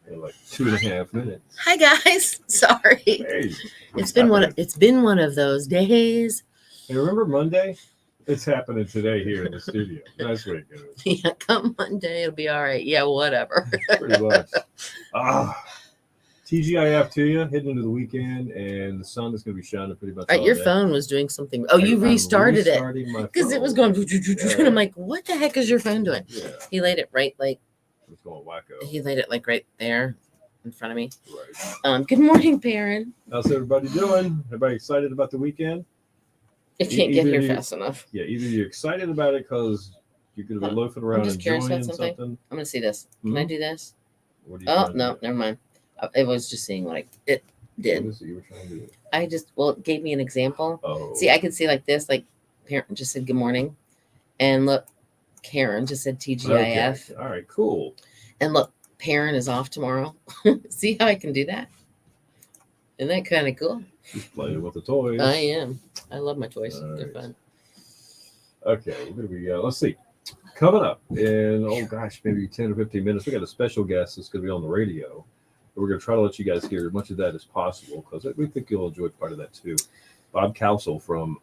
in like 2.5 minutes. Hi guys. Sorry. Hey, It's been one of those days. Hey, remember Monday? It's happening today here in the studio. That's what it goes. Yeah, come Monday, it'll be all right. Yeah, whatever. Pretty much. TGIF to you, heading into the weekend, and the sun is going to be shining pretty much all Your day. phone was doing something. Oh, you restarted it because it was going. Yeah. And I'm like, what the heck is your phone doing? Yeah. He laid it right like. It's going wacko. He laid it like right there in front of me. Right. Good morning, Perrin. How's everybody doing? Everybody excited about the weekend? It can't get here fast enough. Yeah, either you're excited about it because you're going to be loafing around I'm just curious enjoying about something. I'm going to see this. Can I do this? What are you no, never mind. It was just seeing what it did. What is it you were trying to do? It gave me an example. Oh. See, I could see like this, like Perrin just said good morning. And look, Karen just said TGIF. Okay. All right, cool. And look, Perrin is off tomorrow. See how I can do that? Isn't that kind of cool? Just playing with the toys. I am. I love my toys. All They're right. fun. Okay, where do we go? Let's see. Coming up in, maybe 10 or 15 minutes, we got a special guest that's going to be on the radio. We're going to try to let you guys hear as much of that as possible because we think you'll enjoy part of that too. Bob Cowsill from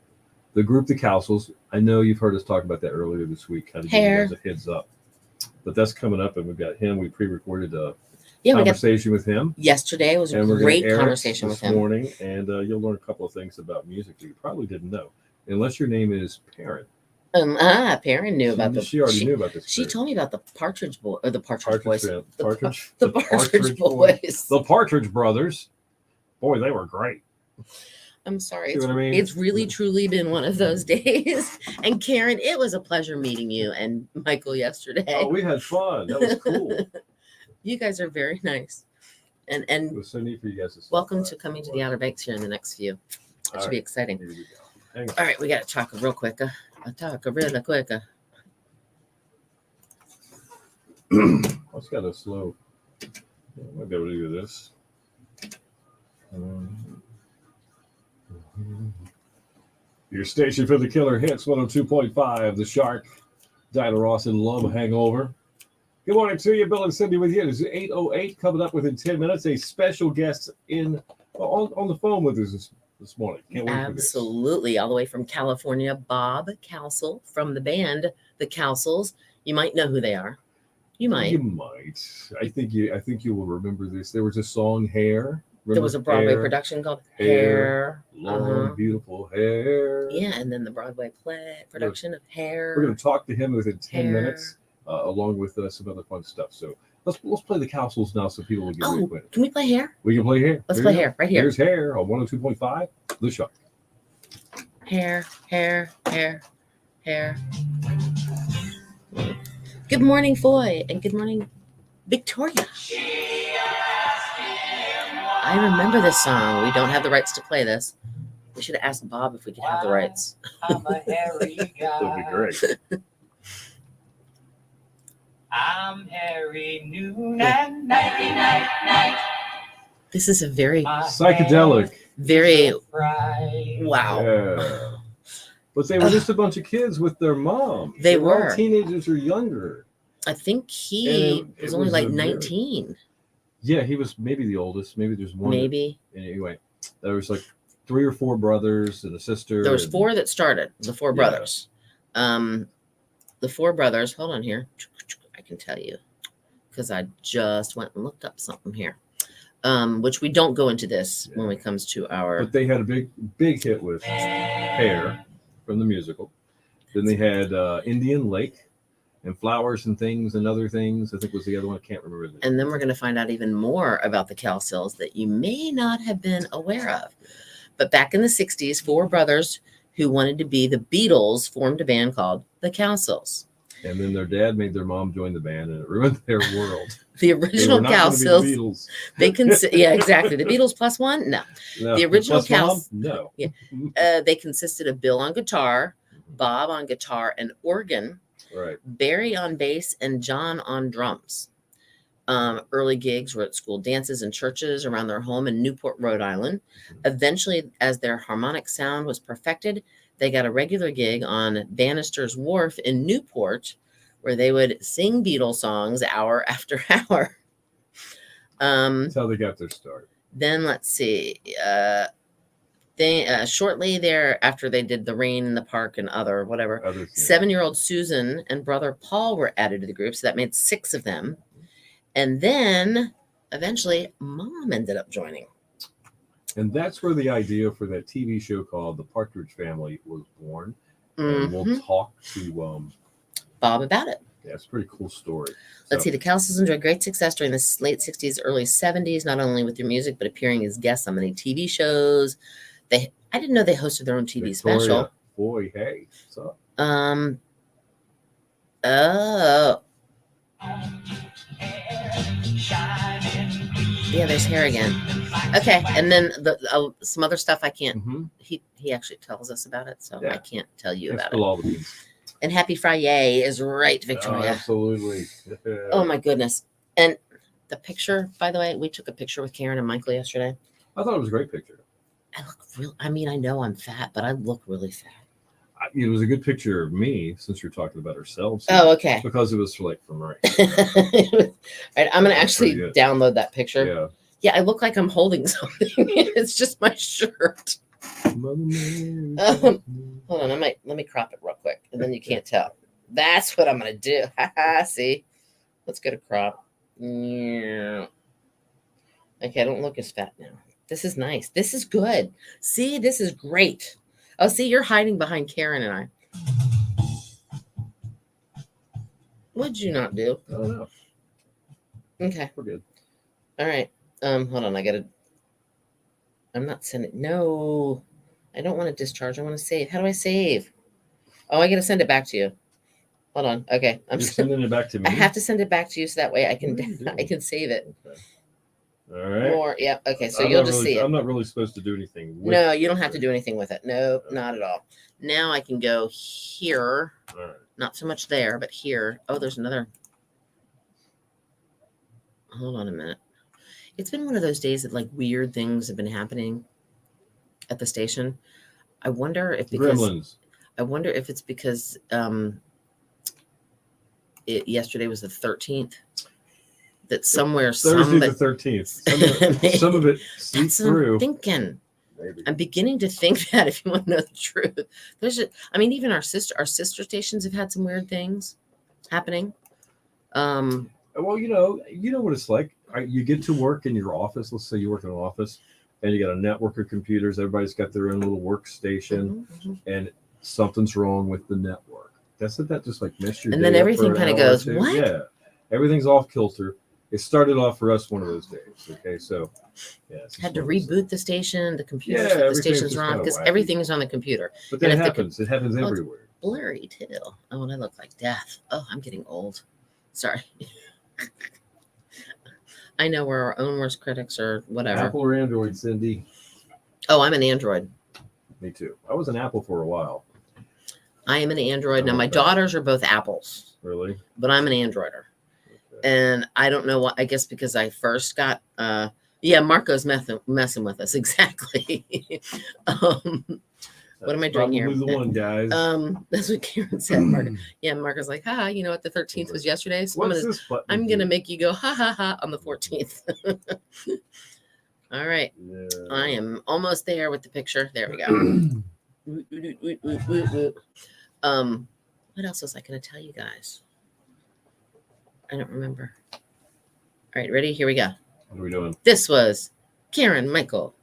the group The Cowsills. I know you've heard us talk about that earlier this week, kind of giving you guys a heads up. But that's coming up, and we've got him. We pre-recorded a conversation with him. Yesterday was a great conversation with him. This morning, and you'll learn a couple of things about music that you probably didn't know, unless your name is Perrin. Perrin knew about this. She already knew about this. She told me about the Partridge Boy or the Partridge Boys. The Partridge Boys. The Partridge Brothers. Boy, they were great. I'm sorry. See what I mean? It's really, truly been one of those days. And Karen, it was a pleasure meeting you and Michael yesterday. Oh, we had fun. That was cool. You guys are very nice. And it was so neat for you guys to welcome to coming to the Outer Banks here in the next few. It should be exciting. Here we go. All right, we got to talk real quick. Talk really quick. I just got a slow. I might be able to do this. Your station for the killer hits 102.5. The Shark, Diana Ross and Love Hangover. Good morning to you, Bill and Cindy with you. It's 8:08 coming up within 10 minutes. A special guest on the phone with us this morning. Can't wait for this. Absolutely, all the way from California, Bob Cowsill from the band The Cowsills. You might know who they are. You might. I think you will remember this. There was a song, Hair. Remember? There was a Broadway production called Hair. Long, beautiful hair. Yeah, and then the Broadway production of Hair. We're going to talk to him within 10 minutes, along with some other fun stuff. So let's play the Cowsills now so people will get reacquainted. Can we play Hair? We can play Hair. Let's play Hair right here. Here's Hair on 102.5, The Shark. Hair, hair, hair, hair. Good morning, Foy, and good morning, Victoria. I remember this song. We don't have the rights to play this. We should have asked Bob if we could have the rights. I'm a hairy guy. That would be great. I'm hairy noon and night. This is a very psychedelic. Very wow. Yeah. But they were just a bunch of kids with their mom. They were all teenagers or younger. I think he was only like 19. Yeah, he was maybe the oldest. Maybe there's one. Maybe. Anyway, there was like 3 or 4 brothers and a sister. There was 4 that started. The 4 brothers. The 4 brothers. Hold on here. I can tell you because I just went and looked up something here. Which we don't go into this when it comes to our. But they had a big hit with Hair from the musical. Then they had Indian Lake and Flowers and Things and Other Things. I think was the other one. I can't remember. And then we're going to find out even more about the Cowsills that you may not have been aware of. But back in the 60s, 4 brothers who wanted to be the Beatles formed a band called the Cowsills. And then their dad made their mom join the band, and it ruined their world. The original Cowsills. They yeah, exactly. The Beatles plus one? No. The original Cowsills. No. Yeah. They consisted of Bill on guitar, Bob on guitar and organ, right, Barry on bass, and John on drums. Early gigs were at school dances and churches around their home in Newport, Rhode Island. Eventually, as their harmonic sound was perfected, they got a regular gig on Bannister's Wharf in Newport, where they would sing Beatles songs hour after hour. That's how they got their start. Then let's see. Shortly there after they did the rain in the park and other whatever, Others, yeah. 7-year-old Susan and brother Paul were added to the group, so that made 6 of them. And then eventually, Mom ended up joining. And that's where the idea for that TV show called The Partridge Family was born. And we'll talk to Bob about it. yeah, it's a pretty cool story. Let's see. The Cowsills enjoyed great success during the late 60s, early 70s, not only with their music, but appearing as guests on many TV shows. I didn't know they hosted their own TV Victoria, special. Boy, hey, what's up? Oh. Yeah, there's hair again. Okay, and then some other stuff I can't. Mm-hmm. He actually tells us about it, so Yeah. I can't tell you Can't about spill it. all the beans. And Happy Friday is right, Oh, Victoria. absolutely. Oh my goodness! And the picture, by the way, we took a picture with Karen and Michael yesterday. I thought it was a great picture. I look real. I mean, I know I'm fat, but I look really fat. It was a good picture of me, since you're talking about ourselves. Oh, okay. Because it was for Marie. All right, I'm gonna That's actually pretty good. download that picture. Yeah. Yeah, I look like I'm holding something. It's just my shirt. Mother Mary. Hold on, let me crop it real quick, and then you can't tell. That's what I'm gonna do. See, let's get a crop. Yeah. Okay, I don't look as fat now. This is nice. This is good. See, this is great. Oh, see, you're hiding behind Karen and I. What'd you not do? I don't know. Okay. We're good. All right. Hold on. I'm not sending. No, I don't want to discharge. I want to save. How do I save? Oh, I got to send it back to you. Hold on. Okay. You're sending it back to me? I have to send it back to you so that way I can What are you doing? I can save it. Okay. All right. More. Yeah. Okay. So I'm you'll not just really- see it. I'm not really supposed to do anything with No, you it, don't have to do anything with it. No, Okay. not at all. Now I can go here. All right. Not so much there, but here. Oh, there's another. Hold on a minute. It's been one of those days that weird things have been happening at the station. I wonder if Gremlins. it's because yesterday was the 13th. That somewhere Thursday the 13th. Some of it seeped that's what I'm through. thinking. Maybe. I'm beginning to think that, if you want to know the truth, even our sister stations have had some weird things happening. Well, you know what it's like. You get to work in your office. Let's say you work in an office, and you got a network of computers. Everybody's got their own little workstation, and something's wrong with the network. Doesn't that just mess your And day then up everything for an kind of hour or goes, two? what? Yeah, everything's off kilter. It started off for us one of those days. Okay, so yeah, it's Had to just one of those reboot the station, the computer, Yeah, the everything's station's just wrong kinda because wacky. everything is on the computer. things. But that and if the happens. It happens it's everywhere. Blurry too. Oh, and I look like death. Oh, I'm getting old. Sorry. I know we're our own worst critics or whatever. Apple or Android, Cindy? Oh, I'm an Android. Me too. I was an Apple for a while. I am an Android. Now, Oh, my okay. daughters are both Apples, Really? but I'm an Androider. Okay. And I don't know what, I guess because I first got, Marco's messing with us. Exactly. What am I doing here? Probably the one, guys. That's what Karen said. Marco. Yeah, Marco's like, haha, you know what? The 13th was yesterday. So What's this button? I'm going to do? make you go, ha, ha, ha, on the 14th. All right. Yeah. I am almost there with the picture. There we go. What else was I going to tell you guys? I don't remember. All right, ready? Here we go. What are we doing? This was Karen, Michael,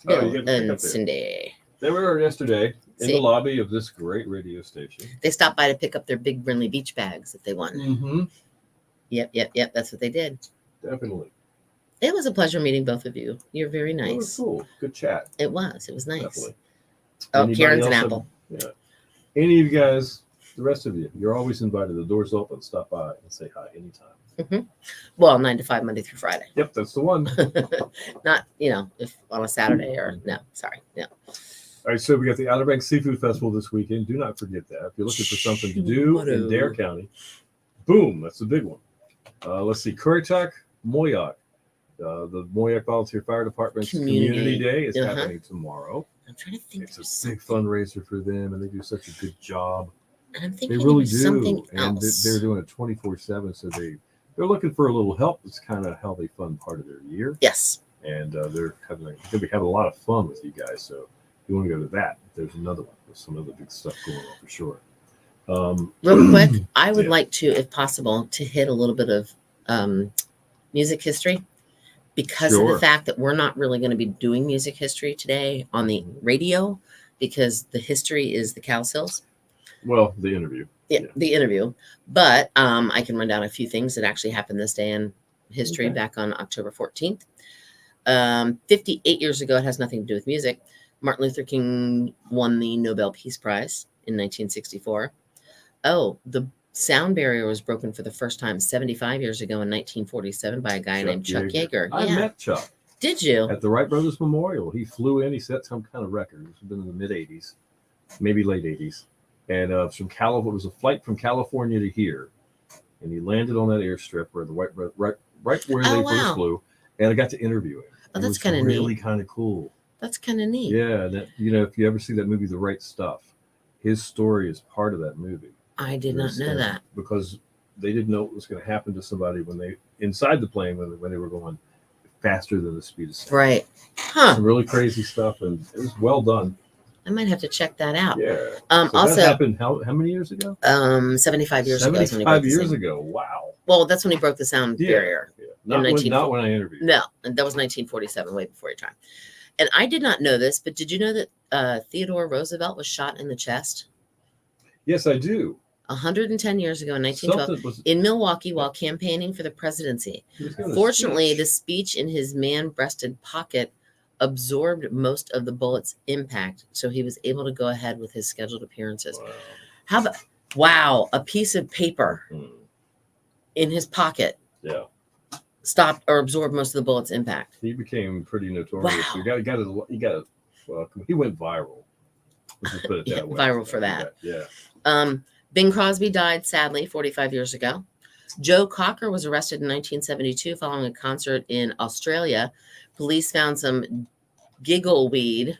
Oh, Bill, you get to pick and up there. Cindy. They were yesterday in See? the lobby of this great radio station. They stopped by to pick up their big Brinley Beach bags that they won. Mm-hmm. Yep. That's what they did. Definitely. It was a pleasure meeting both of you. You're very It was nice. cool. Good chat. It was nice. Definitely. Oh, Anybody Karen's an else apple. Yeah. Any of you guys, the rest of you, you're always invited. The door's open. Stop by and say hi anytime. Well, 9 to 5, Monday through Friday. Yep, that's the one. Not, if on a Saturday or no, sorry. No. All right, so we got the Outer Banks Seafood Festival this weekend. Do not forget that. If you're looking for something to do in Dare County, boom, that's the big one. Let's see, Currituck, Moyock. The Moyock Volunteer Fire Department's Community Day is Uh-huh. happening tomorrow. I'm trying to think. It's There's a big something. fundraiser for them, and they do such a good job. And I'm They thinking really there's do, something and else. they're doing it 24/7. So they're looking for a little help. It's kind of how they fund part of their year, Yes. and they're going to be having a lot of fun with you guys. So if you want to go to that, there's another one. There's some other big stuff going on for sure. Real quick, I would Yeah. like to, if possible, to hit a little bit of music history because of Sure. the fact that we're not really going to be doing music history today on the radio because the history is the Cowsills. Well, the interview. Yeah, the interview. But I can run down a few things that actually happened this day in history Okay. back on October 14th. 58 years ago, it has nothing to do with music. Martin Luther King won the Nobel Peace Prize in 1964. Oh, the sound barrier was broken for the first time 75 years ago in 1947 by a guy named Chuck Yeager. I met Chuck Did you? at the Wright Brothers Memorial. He flew in. He set some kind of record. It's been in the mid 80s, maybe late 80s. And from it was a flight from California to here. And he landed on that airstrip where the right where they first flew. And I got to interview him. Oh, It that's was kind of really neat. kind of cool. That's kind of neat. Yeah, that if you ever see that movie, The Right Stuff, his story is part of that movie. I did not know that. Because they didn't know what was going to happen to somebody when they inside the plane when they were going faster than the speed of sound. Right. Huh. Some really crazy stuff, and it was well done. I might have to check that out. Yeah. So Also, that happened how many years ago? 75 years ago. 75 years ago. Wow. Well, that's when he broke the sound barrier. Yeah. Not when I interviewed. No, and that was 1947, way before your time. And I did not know this, but did you know that Theodore Roosevelt was shot in the chest? Yes, I do. 110 years ago in 1912 in Milwaukee while campaigning for the presidency. Fortunately, the speech in his man-breasted pocket absorbed most of the bullet's impact, so he was able to go ahead with his scheduled appearances. Wow. A piece of paper in his pocket. Yeah. Stopped or absorbed most of the bullet's impact. He became pretty notorious. Wow. He went viral. Let's just put it that way. Viral for that. Yeah. Bing Crosby died sadly 45 years ago. Joe Cocker was arrested in 1972 following a concert in Australia. Police found some giggle weed,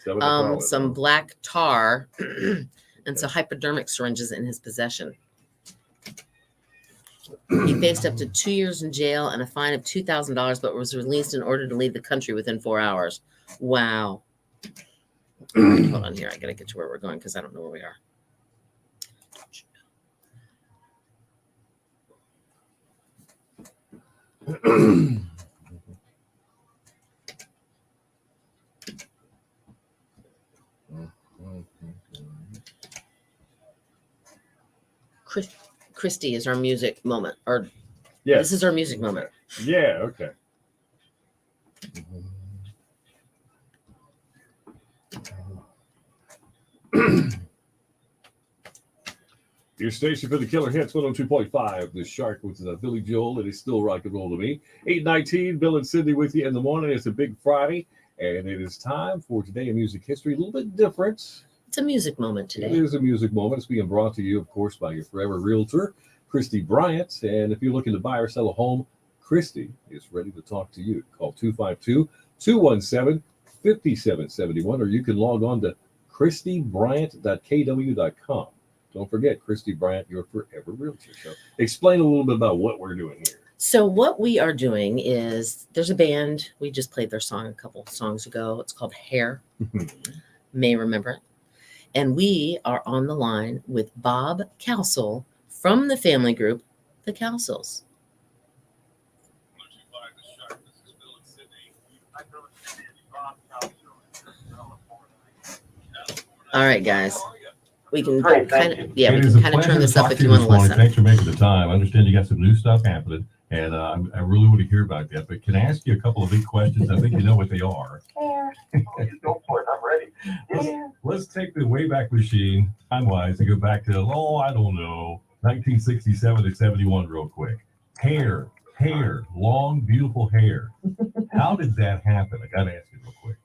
some black tar, and some hypodermic syringes in his possession. He faced up to 2 years in jail and a fine of $2,000, but was released in order to leave the country within 4 hours. Wow. Hold on here. I got to get to where we're going because I don't know where we are. Christy is our music moment. This is our music moment. Yeah, okay. Your station for the Killer Hits 102.5. The Shark with Billy Joel. It is still rock and roll to me. 8:19. Bill and Cindy with you in the morning. It's a big Friday, and it is time for Today in Music History. A little bit different. It's a music moment today. It is a music moment. It's being brought to you, of course, by your forever realtor, Christy Bryant. And if you're looking to buy or sell a home, Christy is ready to talk to you. Call 252-217-5771, or you can log on to christybryant.kw.com. Don't forget, Christy Bryant, your forever realtor. So explain a little bit about what we're doing here. So what we are doing is there's a band. We just played their song a couple songs ago. It's called Hair. May remember it. And we are on the line with Bob Cowsill from the family group, the Cowsills. All right, guys. We can kind of turn this up if you want to listen. Thanks for making the time. I understand you got some new stuff happening, and I really want to hear about that. But can I ask you a couple of big questions? I think you know what they are. Go for it. I'm ready. Let's take the Wayback Machine, time-wise, and go back to, I don't know, 1967 to 71 real quick. Hair, long, beautiful hair. How did that happen? I got to ask you real quick.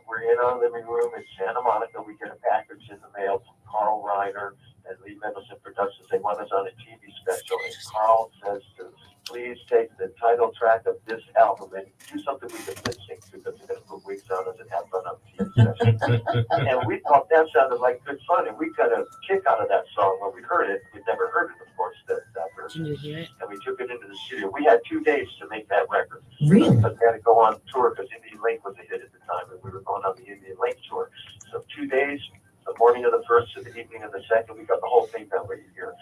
We're in our living room in Santa Monica. We get a package in the mail from Carl Reiner and Lee Mendelsohn Productions. They want us on a TV special. And Carl says to please take the title track of this album and do something we could lip sync to because we're going to put wigs on us and have fun on the session. And we thought that sounded like good fun, and we got a kick out of that song when we heard it. We'd never heard it, of course, that version. Can you hear it? And we took it into the studio. We had 2 days to make that record. Really? Because we had to go on tour because Indian Lake was a hit at the time, and we were going on the Indian Lake tour. So 2 days, the morning of the first to the evening of the second, we got the whole thing done right here.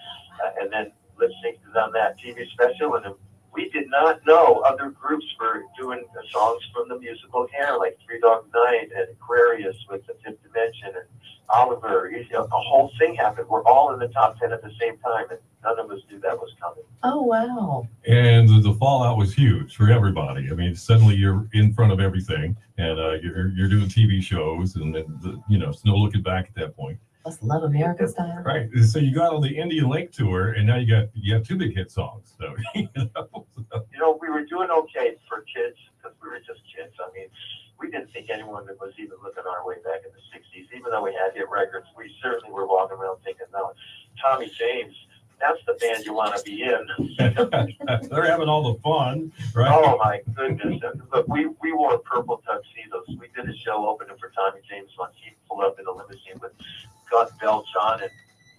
And then lip synced on that TV special, and we did not know other groups were doing songs from the musical Hair, like Three Dog Night and Aquarius with the Fifth Dimension and Oliver. The whole thing happened. We're all in the top 10 at the same time, and none of us knew that was coming. Oh, wow. And the fallout was huge for everybody. I mean, suddenly you're in front of everything, and you're doing TV shows, and it's no looking back at that point. Plus Love American Style. Right. So you got on the Indian Lake tour, and now you have 2 big hit songs. So We were doing okay for kids because we were just kids. I mean, we didn't think anyone was even looking our way back in the 60s. Even though we had hit records, we certainly were walking around thinking, no, Tommy James, that's the band you want to be in. they're having all the fun, right? Oh, my goodness. Look, we wore purple tuxedos. We did a show opening for Tommy James once. He pulled up in a limousine with gun belts on and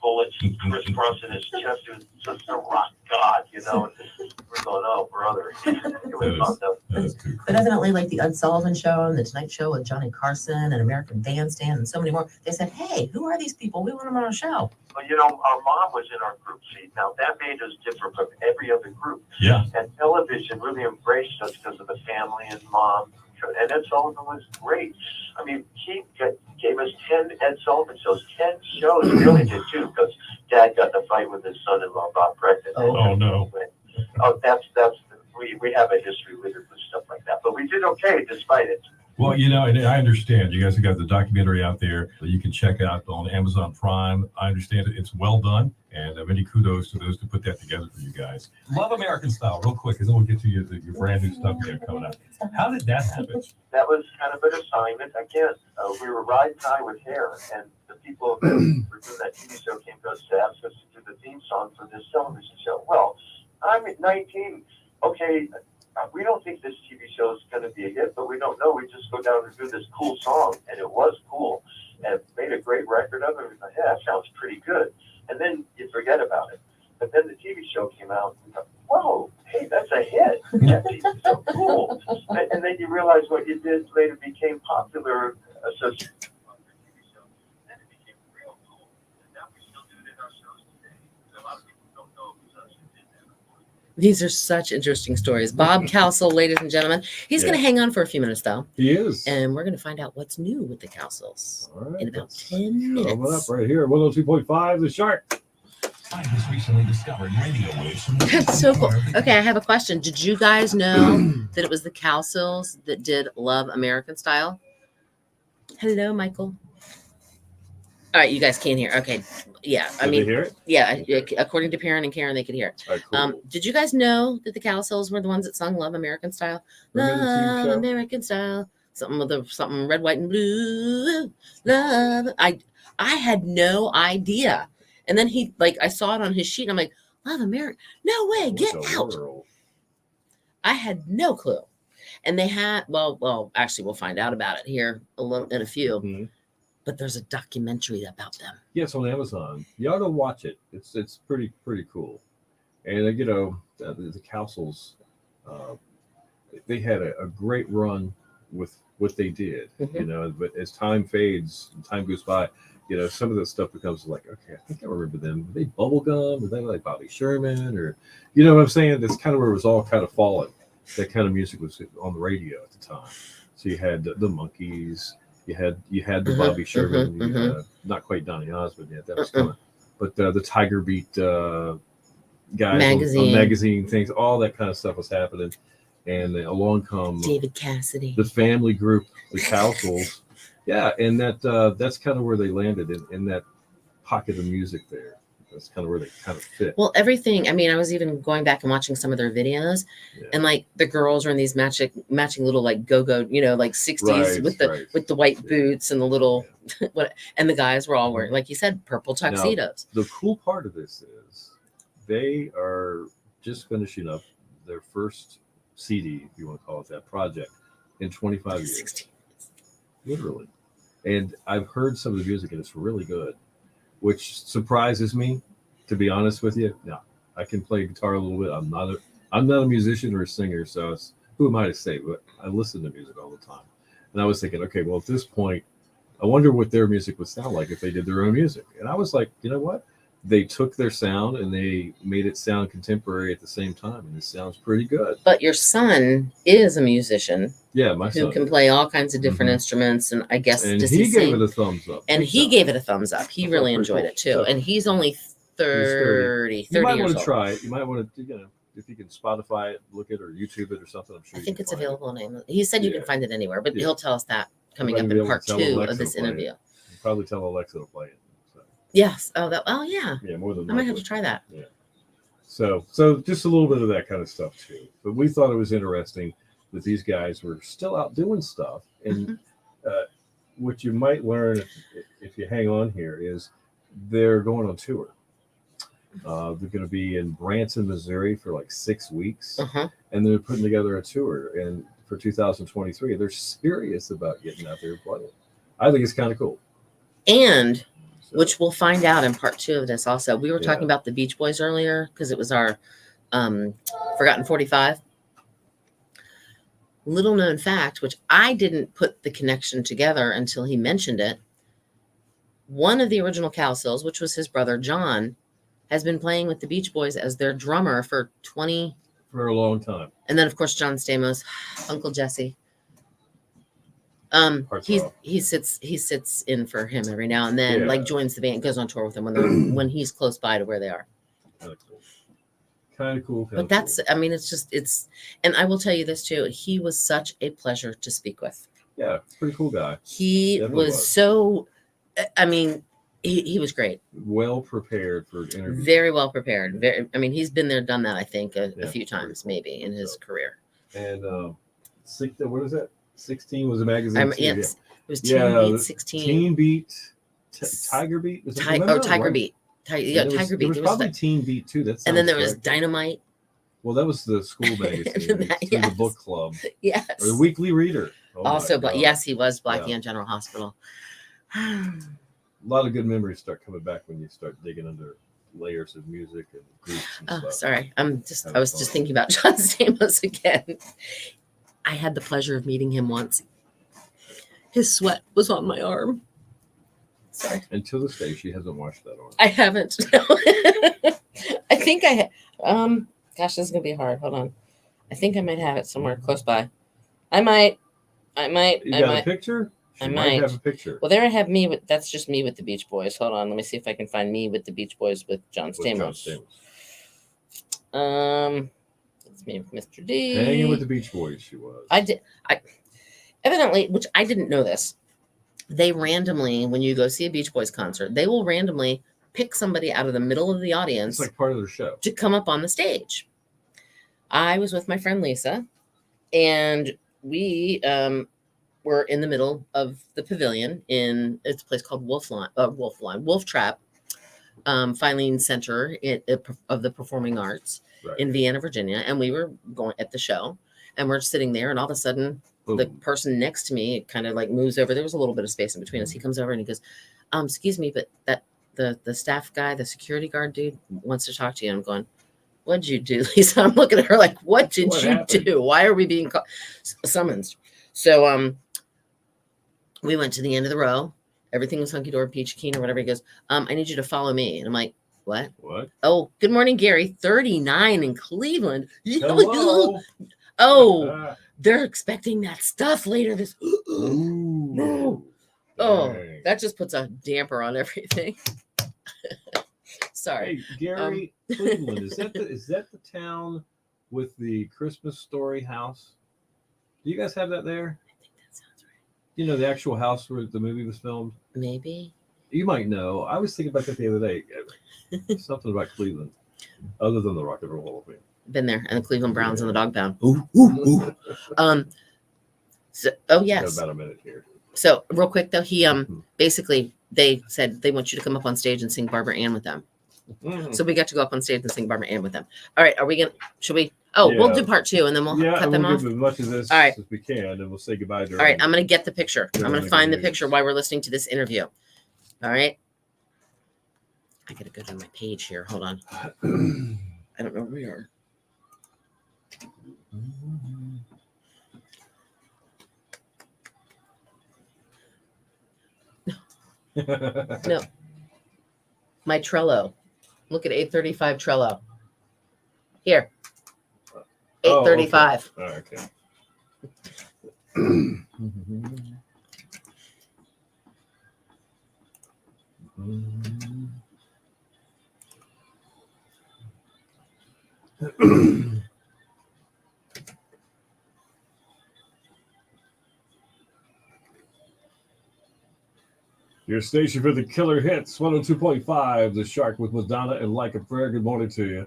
bullets crisscrossing his chest. It was just a rock god, and we're going, oh, brother. It was fun, though. That is too But evidently, like the Ed Sullivan Show and the Tonight Show with Johnny Carson and American Bandstand and so many more, they said, hey, who are these people? We want them on our show. Well, our mom was in our group. See, now that made us different from every other group. Yeah. And television really embraced us because of the family and mom. And Ed Sullivan was great. I mean, he gave us 10 Ed Sullivan shows, 10 shows. We really did too, because Dad got in a fight with his son-in-law about pregnant. Oh, no. Oh, we have a history with stuff like that, but we did okay despite it. Well, and I understand. You guys have got the documentary out there that you can check out on Amazon Prime. I understand it's well done, and many kudos to those who put that together for you guys. Love American Style, real quick, and then we'll get to your brand new stuff you have coming out. How did that happen? That was kind of an assignment. Again, we were riding high with Hair, and the people who were doing that TV show came to us to ask us to do the theme song for this television show. Well, I'm at 19. Okay, we don't think this TV show is going to be a hit, but we don't know. We just go down and do this cool song, and it was cool, and made a great record of it. We thought, yeah, that sounds pretty good. And then you forget about it. But then the TV show came out, and we thought, whoa, hey, that's a hit. That TV's so cool. And then you realize what you did later became popular. So These are such interesting stories. Bob Cowsill, ladies and gentlemen. He's going to hang on for a few minutes, though. He is. And we're going to find out what's new with the Cowsills All right, in about that's 10 minutes. coming up right here, 102.5, The Shark. Scientists recently discovered radio waves from the That's so cool. Okay, I have a question. Did you guys know that it was the Cowsills that did Love American Style? Hello, Michael. All right, you guys can't hear. Okay, yeah. Did they hear it? Yeah. According to Perrin and Karen, they could hear it. All right, cool. Did you guys know that the Cowsills were the ones that sung "Love American Style"? Remember the TV Love show? American Style. Something red, white, and blue. Love. I had no idea. And then I saw it on his sheet, and I'm like, "Love American? No way! Get What the out!" world? I had no clue. And they had, well, actually, we'll find out about it here in a few. Mhm. But there's a documentary about them. Yes, on Amazon. You ought to watch it. It's pretty cool. And the Cowsills, they had a great run with what they did. Mhm. But as time fades and time goes by, some of the stuff becomes like, okay, I think I remember them. Were they Bubblegum? Were they like Bobby Sherman? Or what I'm saying? That's kind of where it was all kind of falling. That kind of music was on the radio at the time. So you had the Monkees. You had the Bobby Sherman, not quite Donny Osmond yet. That was coming, but the Tiger Beat guys on magazine things, all that kind of stuff was happening, and along come David Cassidy, the family group, the Cowsills, and that's kind of where they landed in that pocket of music there. That's kind of where they kind of fit. Well, everything. I mean, I was even going back and watching some of their videos, and the girls are in these matching little go-go, like 60s with the white boots and the little and the guys were all wearing, like you said, purple tuxedos. Now, the cool part of this is they are just finishing up their first CD, if you want to call it that, project in 25 years, 16. literally. And I've heard some of the music, and it's really good, which surprises me, to be honest with you. Now, I can play guitar a little bit. I'm not a musician or a singer, so it's, who am I to say? But I listen to music all the time. And I was thinking, okay, well, at this point, I wonder what their music would sound like if they did their own music. And I was like, you know what? They took their sound and they made it sound contemporary at the same time, and it sounds pretty good. But your son is a musician Yeah, my who son can is. play all kinds of different Mhm. instruments, and I guess And does he he gave sing? it a thumbs up. And big he time. gave it a thumbs up. He I thought really pretty enjoyed cool. it too. So- And he's only 30 You might want years to old. try it. You might want to, if you can Spotify it, look it, or YouTube it or something. I'm sure I you think can it's find it. available on Amazon. He said you Yeah. can find it anywhere, but Yeah. he'll tell us that coming might up be in able to part tell 2 Alexa of this to play it. interview. You probably tell Alexa to play it. So, Yes. Oh, yeah. yeah, more than I might have likely. to try that. So just a little bit of that kind of stuff too. But we thought it was interesting that these guys were still out doing stuff. And what you might learn if you hang on here is they're going on tour. They're going to be in Branson, Missouri for like 6 weeks, Uh-huh. and they're putting together a tour. And for 2023, they're serious about getting out there and playing. I think it's kind of cool. And So, which we'll find out in part 2 of this also. We were talking Yeah. about the Beach Boys earlier because it was our Forgotten 45. Little known fact, which I didn't put the connection together until he mentioned it. One of the original Cowsills, which was his brother John, has been playing with the Beach Boys as their drummer for 20. for a long time. And then of course John Stamos, Uncle Jesse. Hearts are off. He sits in for him every now and then, Yeah. like joins the band, goes on tour with them when he's close by to where they are. Kind of cool. Kind of cool. But that's, I mean, it's, and I will tell you this too. He was such a pleasure to speak with. yeah, pretty cool guy. He Definitely was was. so, I mean, he was great. Well prepared for an interview. Very well prepared. Very, I mean, he's been there, done that, I think, a Yeah, few very times cool. maybe in his So, career. And what is that? 16 was a magazine. too, Yes, it was Yeah, Teen Beat the 16. Teen Beat, Tiger Beat. Was that- no, Tiger right? Beat. And Yeah, there was- Tiger There Beat. was There was probably that. Teen Beat too. That's And then there was Dynamite. Well, that was the school magazine. That- Through the yes. book club Yes. or the Weekly Reader. Oh my Also, but God. yes, he was Blackie Yeah. on General Hospital. A lot of good memories start coming back when you start digging under layers of music and groups and Oh, stuff. sorry. I was Having just fun. thinking about John Stamos again. I had the pleasure of meeting him once. His sweat was on my arm. Sorry. And to this day, she hasn't washed that on. I haven't. I think gosh, this is gonna be hard. Hold on. I think I might have it somewhere close by. I might. You got a picture? She I might might. have a picture. Well, there I have me with. That's just me with the Beach Boys. Hold on. Let me see if I can find me with the Beach Boys with John with John Stamos. Stamos. It's me with Mr. D. Hanging with the Beach Boys, she was. I evidently, which I didn't know this. They randomly, when you go see a Beach Boys concert, they will randomly pick somebody out of the middle of the audience It's like part of their show. to come up on the stage. I was with my friend Lisa, and we were in the middle of the pavilion in it's a place called Wolf Trap, Filing Center of the Performing Arts Right. in Vienna, Virginia, and we were going at the show, and we're sitting there, and all of a sudden, the Boom. person next to me kind of like moves over. There was a little bit of space in between us. He comes over and he goes, "Excuse me, but that the staff guy, the security guard dude, wants to talk to you." And I'm going, "What'd you do, Lisa?" I'm looking at her like, "What did What you happened?" do? Why are we being summoned?" So we went to the end of the row. Everything was hunky dory, peachy keen or whatever. He goes, "I need you to follow me." And I'm like, "What?" What? "Oh, good morning, Gary. 39 in Cleveland." Hello. Oh, Ah. they're expecting that stuff later this. Ooh. No. Oh, Dang. that just puts a damper on everything. Sorry. Hey, Gary, Cleveland, is that the town with the Christmas Story house? Do you guys have that there? I think that sounds right. You know, the actual house where the movie was filmed? Maybe. You might know. I was thinking about that the other day. Something about Cleveland, other than the Rock and Roll Hall of Fame. Been there. And the Cleveland Browns and the Dog Pound. Ooh, ooh, ooh. So, Got yes. about a minute here. So real quick though, he basically they said they want you to come up on stage and sing Barbara Ann with them. Mhm. So we got to go up on stage and sing Barbara Ann with them. All right, are we gonna? Should we? Oh, we'll Yeah. do part 2 and then we'll Yeah, cut and them we'll off. give as much of this All right. as we can, and we'll say goodbye to All right, I'm going to get the picture. I'm going to During find the the picture news. while we're listening to this interview. All right. I got to go to my page here. Hold on. I don't know where we are. No. My Trello. Look at 8:35 Trello. Here. Oh, okay. 8:35. Oh, okay. Your station for the killer hits, 102.5, The Shark with Madonna and Like a Prayer. Good morning to you.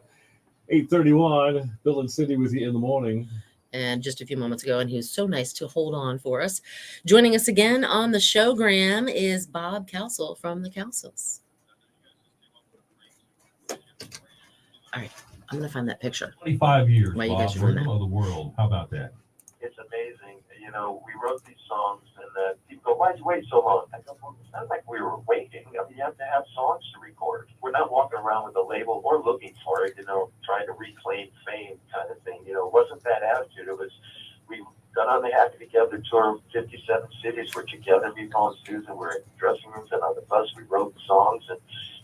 8:31, Bill and Cindy with you in the morning. And just a few moments ago, and he was so nice to hold on for us. Joining us again on the showgram is Bob Cowsill from the Cowsills. All right, I'm going to find that picture. 25 years, While you Bob, guys are doing rhythm that. of the world. How about that? It's amazing. You know, we wrote these songs, and people go, "Why'd you wait so long?" I go, "Well, it's not like we were waiting. I mean, you have to have songs to record. We're not walking around with a label or looking for it, trying to reclaim fame kind of thing. It wasn't that attitude. It was, we got on the Happy Together tour, 57 cities were together. Me, Paul, and Susan were in dressing rooms and on the bus. We wrote the songs, and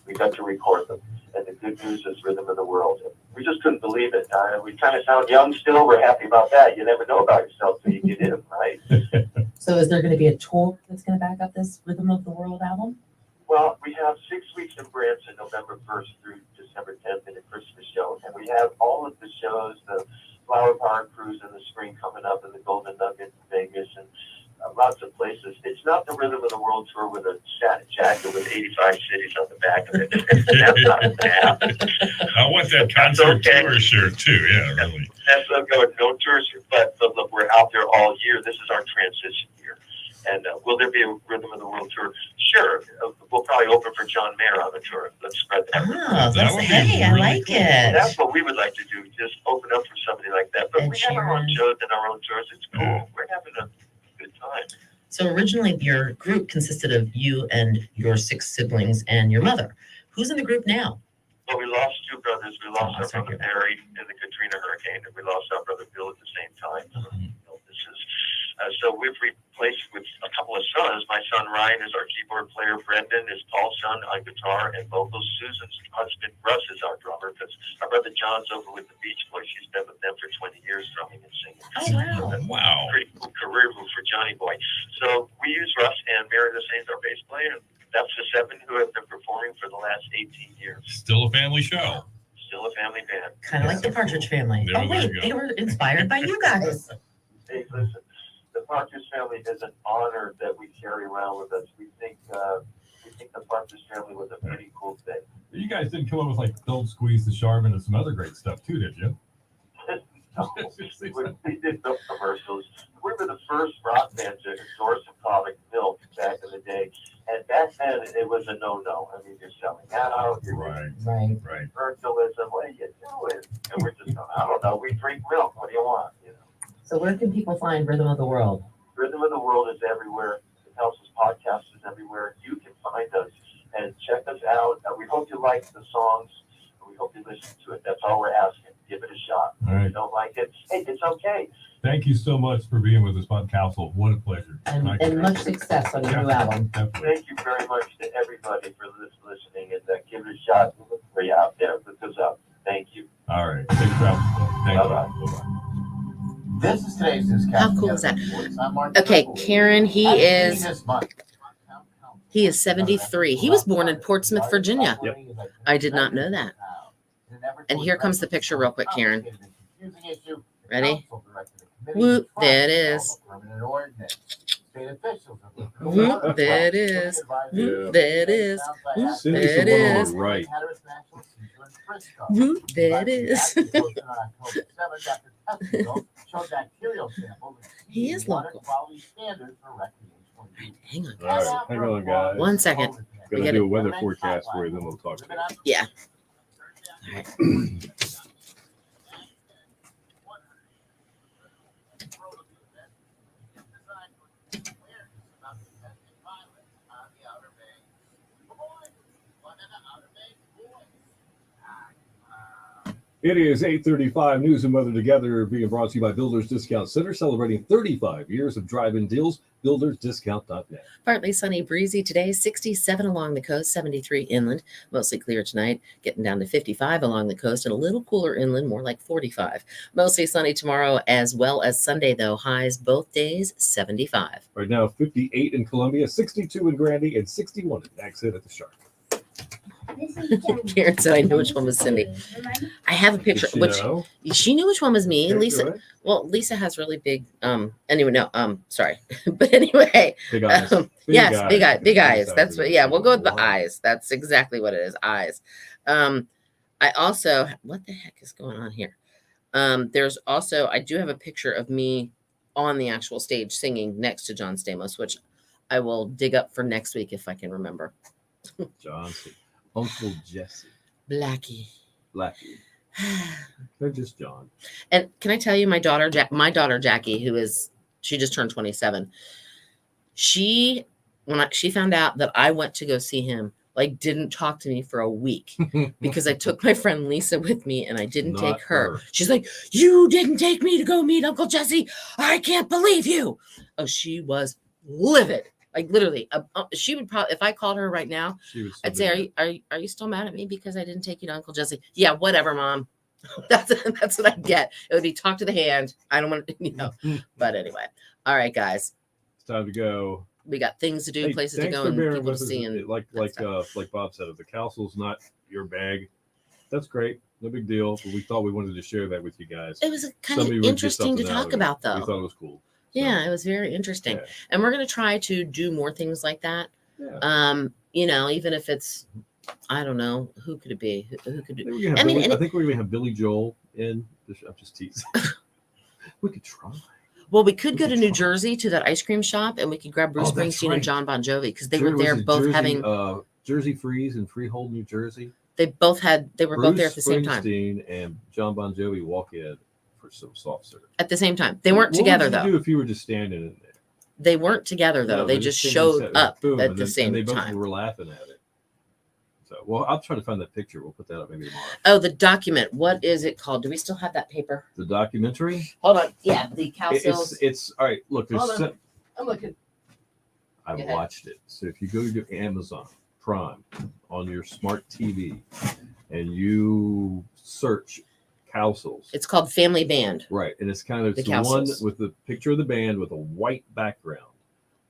we got to record them. And the good news is Rhythm of the World. We just couldn't believe it. We kind of sound young still. We're happy about that. You never know about yourself till you get in, right? So is there going to be a tour that's going to back up this Rhythm of the World album? Well, we have 6 weeks in Branson, November 1st through December 10th, in a Christmas show. And we have all of the shows, the Flower Power Cruise in the spring coming up, and the Golden Nugget in Vegas, and lots of places. It's not the Rhythm of the World tour with a satin jacket with 85 cities on the back of it. That's not going to happen. I want that concert okay. tour shirt too. Yeah, really. That's okay. No tours, but look, we're out there all year. This is our transition year. And will there be a Rhythm of the World tour? Sure. We'll probably open for John Mayer on the tour. Let's spread that. Oh, That would be I really like cool. it. That's what we would like to do. Just open up for somebody like that. But And we have our own Sharon. shows and our own tours. It's cool. Yeah. We're having a good time. So originally your group consisted of you and your 6 siblings and your mother. Who's in the group now? Well, we lost 2 brothers. We lost Oh, our sorry brother to hear that. Barry in the Katrina hurricane, and we lost our brother Bill at the same time. Illnesses. So we've replaced with a couple of sons. My son Ryan is our keyboard player. Brendan is Paul's son on guitar and vocals. Susan's husband Russ is our drummer, because our brother John's over with the Beach Boys. She's been with them for 20 years drumming and singing. Oh, wow. Wow. Pretty cool career move for Johnny Boy. So we use Russ, and Mary the Saints, our bass player. That's the 7 who have been performing for the last 18 years. Still a family show. Still a family band. Kind of like the Partridge Family. There Oh, you wait, go. they were inspired by you guys. Hey, listen, the Partridge Family is an honor that we carry around with us. We think the Partridge Family was a pretty cool thing. You guys didn't come up with like Don't Squeeze the Charmin and some other great stuff too, did you? No, we did milk commercials. We were the first rock band to endorse a product, milk, back in the day. And back then, it was a no-no. I mean, you're selling out, you're Right, Right. right. virtualism. What are you doing? And we're just going, I don't know. We drink milk. What do you want? So where can people find Rhythm of the World? Rhythm of the World is everywhere. The Cowsills podcast is everywhere. You can find us and check us out. We hope you like the songs. We hope you listen to it. That's all we're asking. Give it a shot. All If you right. don't like it, hey, it's okay. Thank you so much for being with us, Bob Cowsill. What a pleasure. And much success on your new album. Definitely. Thank you very much to everybody for listening, and give it a shot. We'll look for you out there. Look us up. Thank you. All right. Safe travels. Thank you. Bye-bye. Bye-bye. This is today's newscast. How cool is that? Okay, Karen, he is 73. He was born in Portsmouth, Virginia. Yep. I did not know that. And here comes the picture real quick, Karen. Ready? Whoop, there it is. Whoop, there it is. Whoop, there it is. Whoop, Cindy's there it the one on is. the right. Whoop, there it is. He is local. Hang on, All guys. right, hang on, guys. 1 second. We Gonna gotta- do a weather forecast for you, then we'll talk. All right. All right. Hang on, guys. Gonna do a weather forecast for you, then we'll talk. Yeah. All right. All right. Hang on, guys. Gonna do a weather forecast for you, then we'll talk. All right. It is 8:35. News and weather together being brought to you by Builders Discount Center, celebrating 35 years of drive-in deals. BuildersDiscount.net. Partly sunny, breezy today, 67 along the coast, 73 inland, mostly clear tonight, getting down to 55 along the coast and a little cooler inland, more like 45. Mostly sunny tomorrow as well as Sunday, though. Highs both days, 75. Right now, 58 in Columbia, 62 in Grandy, and 61 in Nags Head at the Shark. Karen said I knew which one was Cindy. I have a picture. Did she know? She knew which one was me. Okay, Lisa. good. Well, Lisa has really big. Anyway, no. Sorry, but anyway. Big eyes. Yes, big eyes. Big That's what. Yeah, we'll go with the Wow. eyes. That's exactly what it is. Eyes. I also. What the heck is going on here? There's also. I do have a picture of me on the actual stage singing next to John Stamos, which I will dig up for next week if I can remember. Johnson. Uncle Jesse. Blackie. Blackie. They're just John. And can I tell you, my daughter Jackie, she just turned 27. She found out that I went to go see him, like didn't talk to me for a week because I took my friend Lisa with me and I didn't Not take her. her. She's like, "You didn't take me to go meet Uncle Jesse. I can't believe you." Oh, she was livid. Like literally, she would probably, if I called her right now, She was I'd say, "Are you still mad at me because I didn't take you to Uncle Jesse?" Yeah, whatever, Mom. That's what I get. It would be talk to the hand. I don't want to, But anyway, all right, guys, It's time to go. we got things to do, Hey, places to thanks go, for and bearing people to with us. see. And Like Bob said, if the Cowsill's not your bag, that's great. No big deal. But we thought we wanted to share that with you guys. it was kind Somebody of would get interesting to something out talk of it. about, We though. thought it was cool. So, Yeah, it was very interesting, yeah. and we're gonna try to do more things like that. Yeah. Even if it's, I don't know, who could it be? Who could it? I mean, I think we're gonna have Billy Joel in. I'm just teasing. We could try. Well, we could We go could to New try. Jersey to that ice cream shop, and we could grab Bruce Oh, that's Springsteen right. and John Bon Jovi because they Was were there it both Jersey, having. Jersey Freeze in Freehold, New Jersey. They were both there at the same time. Springsteen and John Bon Jovi walk in for some soft serve. At the same time, they weren't What together would you though. do if you were just standing in there? They weren't together though. No, They just came and showed sat- up boom, at and the then- same and they both time. were laughing at it. So, well, I'll try to find that picture. We'll put that up maybe tomorrow. Oh, the document. What is it called? Do we still have that paper? The documentary. Hold on. Yeah, the Cowsills. It's all right. Look, Hold there's. on. I'm looking. I Go ahead. watched it. So if you go to Amazon Prime on your smart TV and you search Cowsills, It's called Family Band. right, and it's kind of The it's the one Cowsills. with the picture of the band with a white background.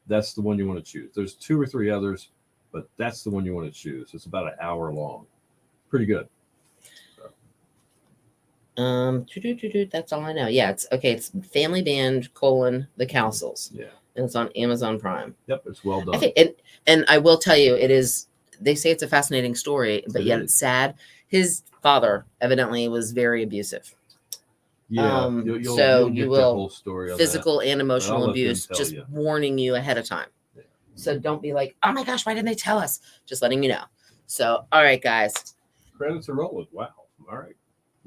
That's the one you want to choose. There's 2 or 3 others, but that's the one you want to choose. It's about an hour long. Pretty good. That's all I know. Yeah, it's okay. It's Family Band : the Cowsills, Yeah. and it's on Amazon Prime. Yep. It's well done. I think, and I will tell you, it is. They say it's a fascinating story, but It yet is. it's sad. His father evidently was very abusive, Yeah. so you'll you get that will- whole story on physical and I'll emotional let them abuse. tell Just you. warning you ahead of time. Yeah. So don't be like, oh my gosh, why didn't they tell us? Just letting you know. So, all right, guys, that. Credits are rolling. Wow. All right.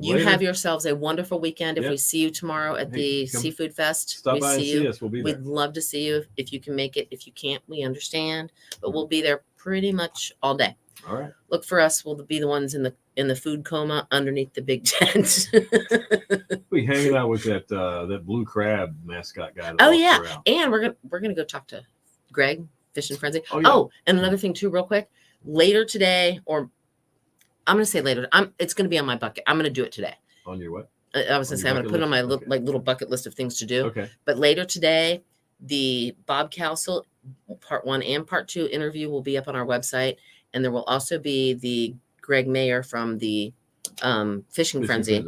you Later. have yourselves a wonderful weekend. If Yep. we see you tomorrow at Hey, the come Seafood Fest, Stop we by and see see you. us. We'll be there. We'd love to see you if you can make it. If you can't, we understand. But we'll be there pretty much all day. All right. Look for us. We'll be the ones in the food coma underneath the big tent. We hanging out with that blue crab mascot guy. that Oh, walks yeah. around. And we're gonna go talk to Greg, Fish and Frenzy. Oh, yeah. Oh, and another thing too, real quick. Later today, or I'm gonna say later. It's gonna be on my bucket. I'm gonna do it today. On your what? I was On gonna your say I'm gonna bucket put it on my list? Okay. little bucket list of things to do. Okay. But later today, the Bob Cowsill part 1 and part 2 interview will be up on our website, and there will also be the Greg Mayer from the Fishing Frenzy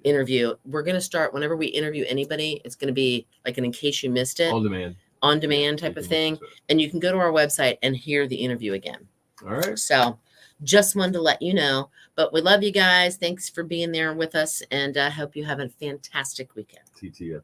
interview. We're gonna start whenever we interview anybody. It's gonna be like an in case you missed it, On demand. on demand type You of can thing, listen to and you can go to our website and hear the interview again. it. All right. So just wanted to let you know. But we love you guys. Thanks for being there with us, and I hope you have a fantastic weekend. TTF.